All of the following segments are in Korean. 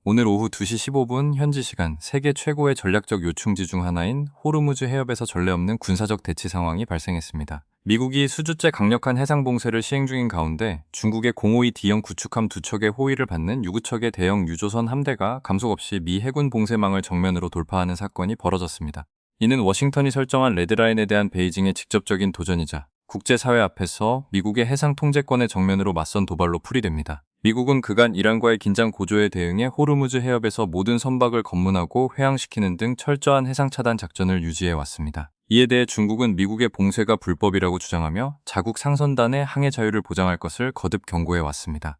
오늘 오후 2시 15분 현지 시간 세계 최고의 전략적 요충지 중 하나인 호르무즈 해협에서 전례 없는 군사적 대치 상황이 발생했습니다. 미국이 수주째 강력한 해상 봉쇄를 시행 중인 가운데 중국의 052D형 구축함 2척의 호위를 받는 유구척의 대형 유조선 함대가 감속 없이 미 해군 봉쇄망을 정면으로 돌파하는 사건이 벌어졌습니다. 이는 워싱턴이 설정한 레드라인에 대한 베이징의 직접적인 도전이자 국제사회 앞에서 미국의 해상 통제권의 정면으로 맞선 도발로 풀이됩니다. 미국은 그간 이란과의 긴장 고조에 대응해 호르무즈 해협에서 모든 선박을 검문하고 회항시키는 등 철저한 해상 차단 작전을 유지해 왔습니다. 이에 대해 중국은 미국의 봉쇄가 불법이라고 주장하며 자국 상선단의 항해 자유를 보장할 것을 거듭 경고해 왔습니다.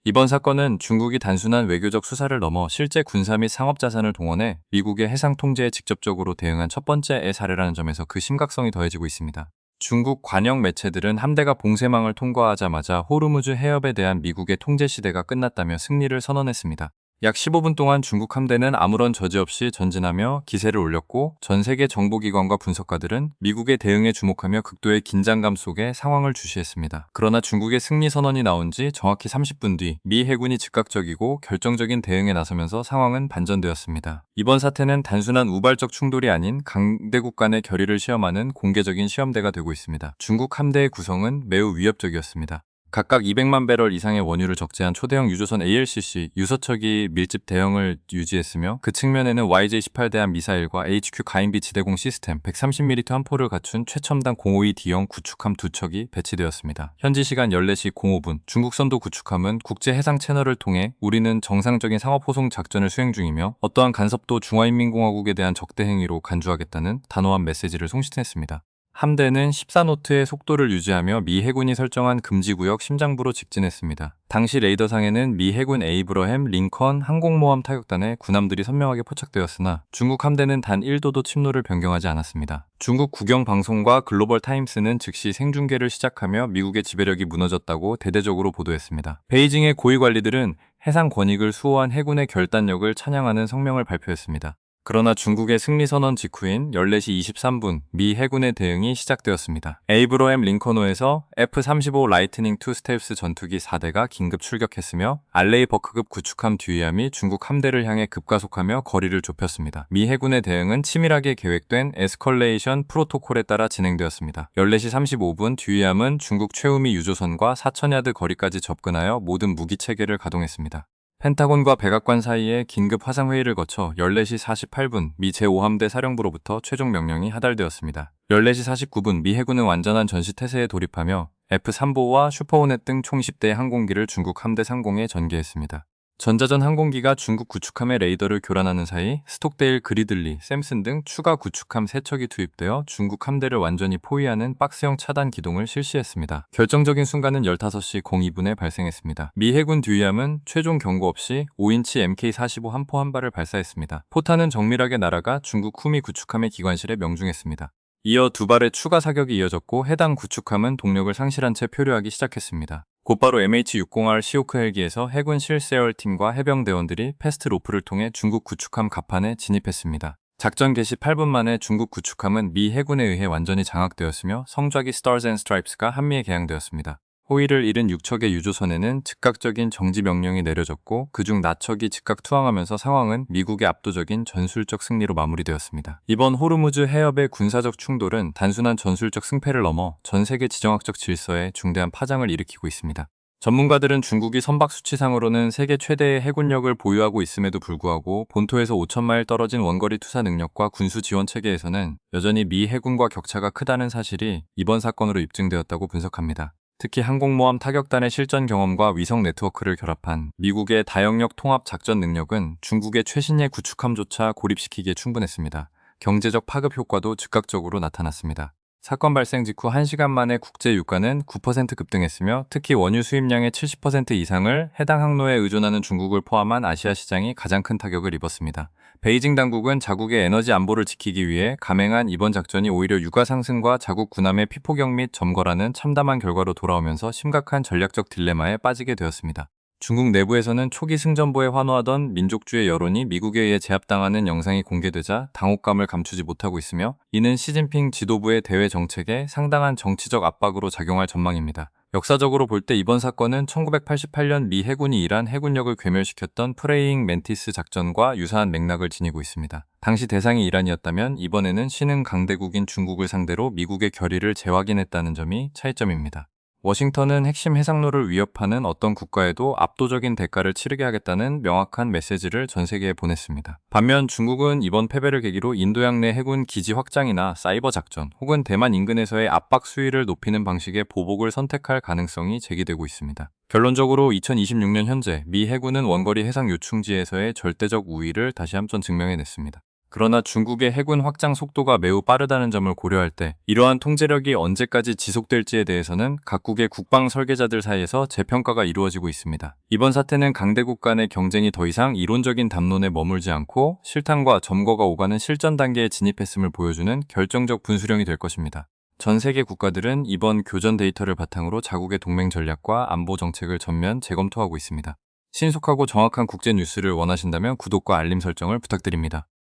이번 사건은 중국이 단순한 외교적 수사를 넘어 실제 군사 및 상업 자산을 동원해 미국의 해상 통제에 직접적으로 대응한 첫 번째의 사례라는 점에서 그 심각성이 더해지고 있습니다. 중국 관영 매체들은 함대가 봉쇄망을 통과하자마자 호르무즈 해협에 대한 미국의 통제 시대가 끝났다며 승리를 선언했습니다. 약 15분 동안 중국 함대는 아무런 저지 없이 전진하며 기세를 올렸고 전 세계 정보기관과 분석가들은 미국의 대응에 주목하며 극도의 긴장감 속에 상황을 주시했습니다. 그러나 중국의 승리 선언이 나온 지 정확히 30분 뒤 미 해군이 즉각적이고 결정적인 대응에 나서면서 상황은 반전되었습니다. 이번 사태는 단순한 우발적 충돌이 아닌 강대국 간의 결의를 시험하는 공개적인 시험대가 되고 있습니다. 중국 함대의 구성은 매우 위협적이었습니다. 각각 200만 배럴 이상의 원유를 적재한 초대형 유조선 ALCC 유서척이 밀집 대형을 유지했으며 그 측면에는 YJ-18 대함 미사일과 HQ 가인비 지대공 시스템 130mm 함포를 갖춘 최첨단 052D형 구축함 2척이 배치되었습니다. 현지 시간 14시 05분 중국 선도 구축함은 국제 해상 채널을 통해 우리는 정상적인 상업 호송 작전을 수행 중이며 어떠한 간섭도 중화인민공화국에 대한 적대 행위로 간주하겠다는 단호한 메시지를 송신했습니다. 함대는 14노트의 속도를 유지하며 미 해군이 설정한 금지구역 심장부로 직진했습니다. 당시 레이더상에는 미 해군 에이브러햄 링컨 항공모함 타격단의 군함들이 선명하게 포착되었으나 중국 함대는 단 1도도 침로를 변경하지 않았습니다. 중국 국영방송과 글로벌 타임스는 즉시 생중계를 시작하며 미국의 지배력이 무너졌다고 대대적으로 보도했습니다. 베이징의 고위 관리들은 해상 권익을 수호한 해군의 결단력을 찬양하는 성명을 발표했습니다. 그러나 중국의 승리 선언 직후인 14시 23분 미 해군의 대응이 시작되었습니다. 에이브러햄 링컨호에서 F-35 라이트닝 II 스텔스 전투기 4대가 긴급 출격했으며 알레이 버크급 구축함 듀이함이 중국 함대를 향해 급가속하며 거리를 좁혔습니다. 미 해군의 대응은 치밀하게 계획된 에스컬레이션 프로토콜에 따라 진행되었습니다. 14시 35분 듀이함은 중국 최우미 유조선과 4,000야드 거리까지 접근하여 모든 무기 체계를 가동했습니다. 펜타곤과 백악관 사이에 긴급 화상회의를 거쳐 14시 48분 미 제5함대 사령부로부터 최종 명령이 하달되었습니다. 14시 49분 미 해군은 완전한 전시태세에 돌입하며 F-35와 슈퍼호넷 등 총 10대의 항공기를 중국 함대 상공에 전개했습니다. 전자전 항공기가 중국 구축함의 레이더를 교란하는 사이 스톡데일 그리들리, 샘슨 등 추가 구축함 3척이 투입되어 중국 함대를 완전히 포위하는 박스형 차단 기동을 실시했습니다. 결정적인 순간은 15시 02분에 발생했습니다. 미 해군 듀이함은 최종 경고 없이 5인치 MK-45 함포 한 발을 발사했습니다. 포탄은 정밀하게 날아가 중국 후미 구축함의 기관실에 명중했습니다. 이어 2발의 추가 사격이 이어졌고 해당 구축함은 동력을 상실한 채 표류하기 시작했습니다. 곧바로 MH-60R 시오크 헬기에서 해군 실세얼팀과 해병대원들이 패스트 로프를 통해 중국 구축함 갑판에 진입했습니다. 작전 개시 8분 만에 중국 구축함은 미 해군에 의해 완전히 장악되었으며 성좌기 Stars and Stripes가 한미에 개항되었습니다. 호위를 잃은 6척의 유조선에는 즉각적인 정지 명령이 내려졌고 그중 나척이 즉각 투항하면서 상황은 미국의 압도적인 전술적 승리로 마무리되었습니다. 이번 호르무즈 해협의 군사적 충돌은 단순한 전술적 승패를 넘어 전 세계 지정학적 질서에 중대한 파장을 일으키고 있습니다. 전문가들은 중국이 선박 수치상으로는 세계 최대의 해군력을 보유하고 있음에도 불구하고 본토에서 5,000마일 떨어진 원거리 투사 능력과 군수 지원 체계에서는 여전히 미 해군과 격차가 크다는 사실이 이번 사건으로 입증되었다고 분석합니다. 특히 항공모함 타격단의 실전 경험과 위성 네트워크를 결합한 미국의 다영역 통합 작전 능력은 중국의 최신의 구축함조차 고립시키기에 충분했습니다. 경제적 파급 효과도 즉각적으로 나타났습니다. 사건 발생 직후 1시간 만에 국제 유가는 9% 급등했으며 특히 원유 수입량의 70% 이상을 해당 항로에 의존하는 중국을 포함한 아시아 시장이 가장 큰 타격을 입었습니다. 베이징 당국은 자국의 에너지 안보를 지키기 위해 감행한 이번 작전이 오히려 유가 상승과 자국 군함의 피폭격 및 점거라는 참담한 결과로 돌아오면서 심각한 전략적 딜레마에 빠지게 되었습니다. 중국 내부에서는 초기 승전보에 환호하던 민족주의 여론이 미국에 의해 제압당하는 영상이 공개되자 당혹감을 감추지 못하고 있으며 이는 시진핑 지도부의 대외 정책에 상당한 정치적 압박으로 작용할 전망입니다. 역사적으로 볼 때 이번 사건은 1988년 미 해군이 이란 해군력을 괴멸시켰던 프레이잉 멘티스 작전과 유사한 맥락을 지니고 있습니다. 당시 대상이 이란이었다면 이번에는 신흥 강대국인 중국을 상대로 미국의 결의를 재확인했다는 점이 차이점입니다. 워싱턴은 핵심 해상로를 위협하는 어떤 국가에도 압도적인 대가를 치르게 하겠다는 명확한 메시지를 전 세계에 보냈습니다. 반면 중국은 이번 패배를 계기로 인도양 내 해군 기지 확장이나 사이버 작전 혹은 대만 인근에서의 압박 수위를 높이는 방식의 보복을 선택할 가능성이 제기되고 있습니다. 결론적으로 2026년 현재 미 해군은 원거리 해상 요충지에서의 절대적 우위를 다시 한번 증명해냈습니다. 그러나 중국의 해군 확장 속도가 매우 빠르다는 점을 고려할 때 이러한 통제력이 언제까지 지속될지에 대해서는 각국의 국방 설계자들 사이에서 재평가가 이루어지고 있습니다. 이번 사태는 강대국 간의 경쟁이 더 이상 이론적인 담론에 머물지 않고 실탄과 점거가 오가는 실전 단계에 진입했음을 보여주는 결정적 분수령이 될 것입니다. 전 세계 국가들은 이번 교전 데이터를 바탕으로 자국의 동맹 전략과 안보 정책을 전면 재검토하고 있습니다. 신속하고 정확한 국제 뉴스를 원하신다면 구독과 알림 설정을 부탁드립니다.